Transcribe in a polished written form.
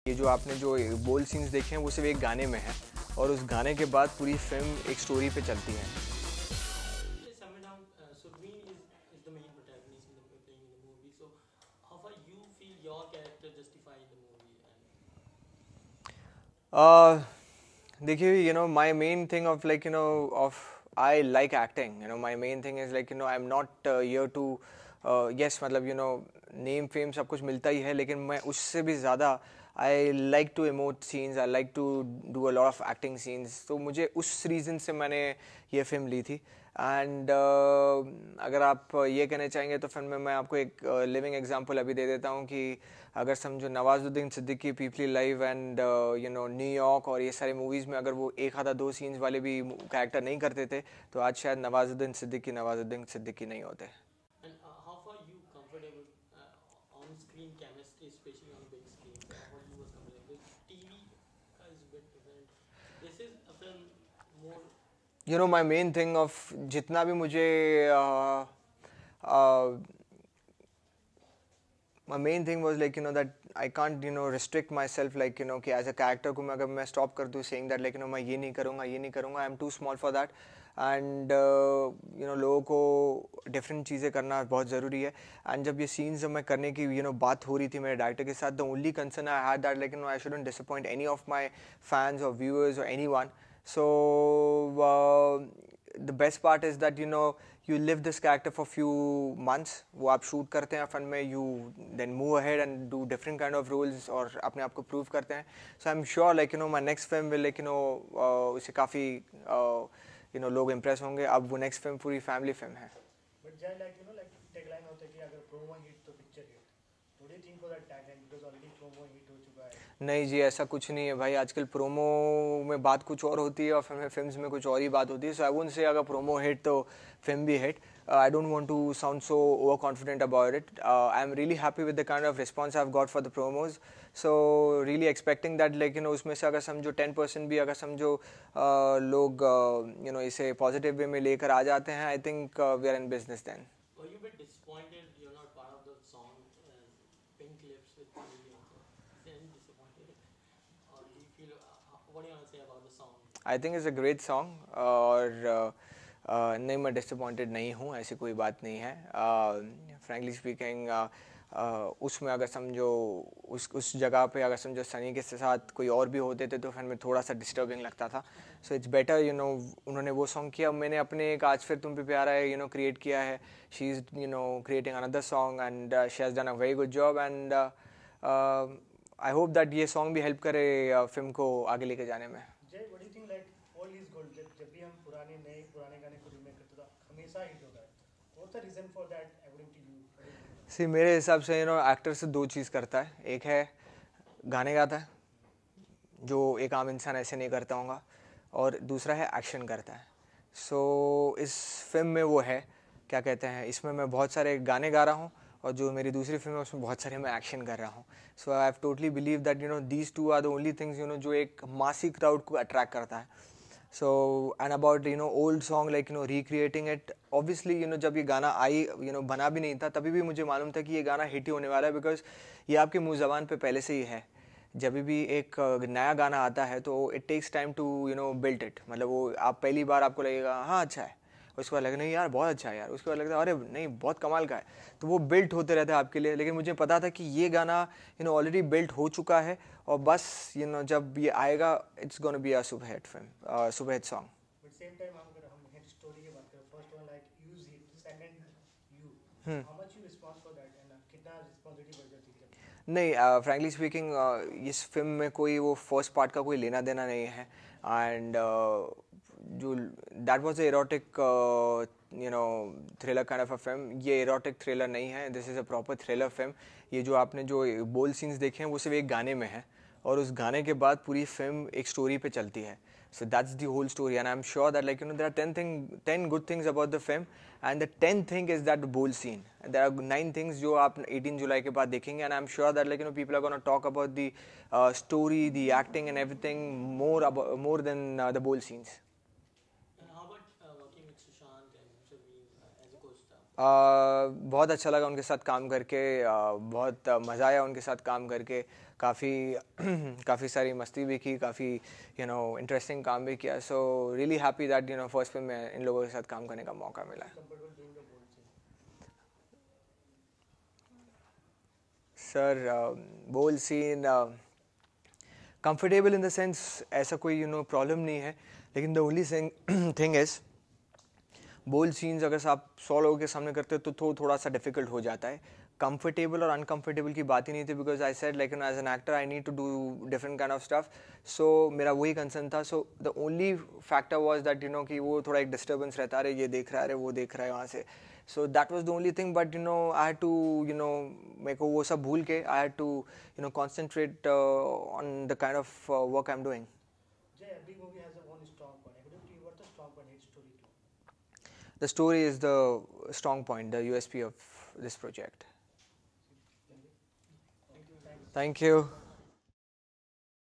ये जो आपने जो बोल्ड सीन्स देखे हैं वो सिर्फ एक गाने में है और उस गाने के बाद पूरी फिल्म एक स्टोरी पे चलती है। देखिए, my main thing of I like acting. My main thing is I'm not here to yes, मतलब नेम फेम सब कुछ मिलता ही है, लेकिन मैं उससे भी ज़्यादा I like to emote scenes, I like to do a lot of acting scenes. तो मुझे उस रीज़न से मैंने ये फिल्म ली थी। एंड अगर आप ये कहना चाहेंगे तो फिर मैं आपको एक लिविंग एग्जांपल अभी दे देता हूँ कि अगर समझो नवाजुद्दीन सिद्दीकी, पीपली लाइव एंड न्यूयॉर्क और ये सारी मूवीज़ में अगर वो एक आधा दो सीन्स वाले भी कैरेक्टर नहीं करते थे तो आज शायद नवाजुद्दीन सिद्दीकी नहीं होते। माई मेन थिंग ऑफ जितना भी मुझे my main thing was that I can't restrict myself कि as a character को मैं अगर मैं stop कर दूँ saying that मैं ये नहीं करूँगा, I'm too small for that and लोगों को different चीज़ें करना बहुत ज़रूरी है। and जब ये scenes जब मैं करने की बात हो रही थी मेरे director के साथ, the only concern I had that I shouldn't disappoint any of my fans or viewers or anyone. So the best part is that you live this character for few months, वो आप shoot करते हैं fun में, you then move ahead and do different kind of roles और अपने आप को prove करते हैं। So I'm sure my next film will उसे काफ़ी लोग impress होंगे। अब वो next film पूरी family film है। But just tagline होता है कि अगर promo hit तो picture hit. What do you think of that tagline? Because already promo hit हो चुका है। नहीं जी, ऐसा कुछ नहीं है भाई। आजकल प्रोमो में बात कुछ और होती है और फिल्म्स में कुछ और ही बात होती है। सो आई वोंट से अगर प्रोमो हिट तो फिल्म भी hit. I don't want to sound so over confident about it. I am really happy with the kind of response I have got for the promos. So really expecting that उसमें से अगर समझो 10% भी अगर समझो लोग इसे पॉजिटिव वे में लेकर आ जाते हैं, I think we are in business then. I think is a great song और नहीं, मैं डिसअपॉइंटेड नहीं हूँ, ऐसी कोई बात नहीं है। फ्रैंकली स्पीकिंग उसमें अगर समझो उस जगह पे अगर समझो सनी के साथ कोई और भी होते थे तो फिर मैं थोड़ा सा डिस्टर्बिंग लगता था। सो इट्स बेटर उन्होंने वो सॉन्ग किया, मैंने अपने एक आज फिर तुम पे प्यारा है क्रिएट किया है। She is creating another song and she has done a very good job and I hope that ये सॉन्ग भी हेल्प करे फिल्म को आगे लेके जाने में। What do you think old is gold? जब भी हम पुराने गाने को रीमेक करते तो हमेशा हिट होता है। What's the reason for that according to you? सी मेरे हिसाब से एक्टर से दो चीज़ करता है। एक है गाने गाता है जो एक आम इंसान ऐसे नहीं करता होगा, और दूसरा है एक्शन करता है। सो इस फिल्म में वो है, क्या कहते हैं, इसमें मैं बहुत सारे गाने गा रहा हूँ और जो मेरी दूसरी फिल्म है उसमें बहुत सारे मैं एक्शन कर रहा हूँ। So I have totally believe that these two are the only things जो एक मासी क्राउड को अट्रैक्ट करता है। So and about old song recreating it, obviously जब ये गाना आई बना भी नहीं था तभी भी मुझे मालूम था कि ये गाना हिट ही होने वाला है, बिकॉज ये आपके मुंह ज़बान पे पहले से ही है। जब भी एक नया गाना आता है तो it takes time to build it, मतलब वो आप पहली बार आपको लगेगा हाँ अच्छा है, उसके बाद लगेगा नहीं यार बहुत अच्छा है यार, उसके बाद लगता है अरे नहीं बहुत कमाल का है, तो वो बिल्ट होते रहता है आपके लिए। लेकिन मुझे पता था कि ये गाना ऑलरेडी बिल्ट हो चुका है और बस जब ये आएगा it's gonna be a super hit film, super hit song. But same time हम हिट स्टोरी की बात करें, first one use hit, second you, how much you response for that and कितना रिस्पांसिबिलिटी बढ़ जाती है? नहीं, फ्रैंकली स्पीकिंग इस फिल्म में कोई वो फर्स्ट पार्ट का कोई लेना देना नहीं है। एंड जो that was erotic thriller kind of a film, ये एरोटिक थ्रिलर नहीं है, this is a proper thriller film. ये जो आपने जो बोल्ड सीन्स देखे हैं वो सिर्फ एक गाने में है और उस गाने के बाद पूरी फिल्म एक स्टोरी पे चलती है। So that's the whole story, and I'm sure that there are 10 good things about the film, and the 10th thing is that bold scene. There are 9 things जो आप 18 जुलाई के बाद देखेंगे, and I'm sure that people are going to talk about the story, the acting, and everything more than the bold scenes. बहुत अच्छा लगा उनके साथ काम करके, बहुत मज़ा आया उनके साथ काम करके, काफ़ी काफ़ी सारी मस्ती भी की, काफ़ी इंटरेस्टिंग काम भी किया. So really happy that first film में इन लोगों के साथ काम करने का मौका मिला. Comfortable doing the bold scene. Sir bold scene comfortable in the sense ऐसा कोई प्रॉब्लम नहीं है, लेकिन the only thing is bold scenes अगर आप 100 लोगों के सामने करते हो तो थोड़ा सा डिफिकल्ट हो जाता है. कंफर्टेबल और अनकंफर्टेबल की बात ही नहीं थी, because I said like as an actor I need to do different kind of stuff. So मेरा वही कंसर्न था. So the only factor was that कि वो थोड़ा एक डिस्टर्बेंस रहता है, अरे ये देख रहा है, अरे वो देख रहा है वहाँ से. So that was the only thing. But I had to मेरे को वो सब भूल के I had to concentrate on the kind of work I am doing. Jay, every movie has a one strong point. According to you, what's the strong point in story too? The story is the strong point, the USP of this project. Thank you. Thank you.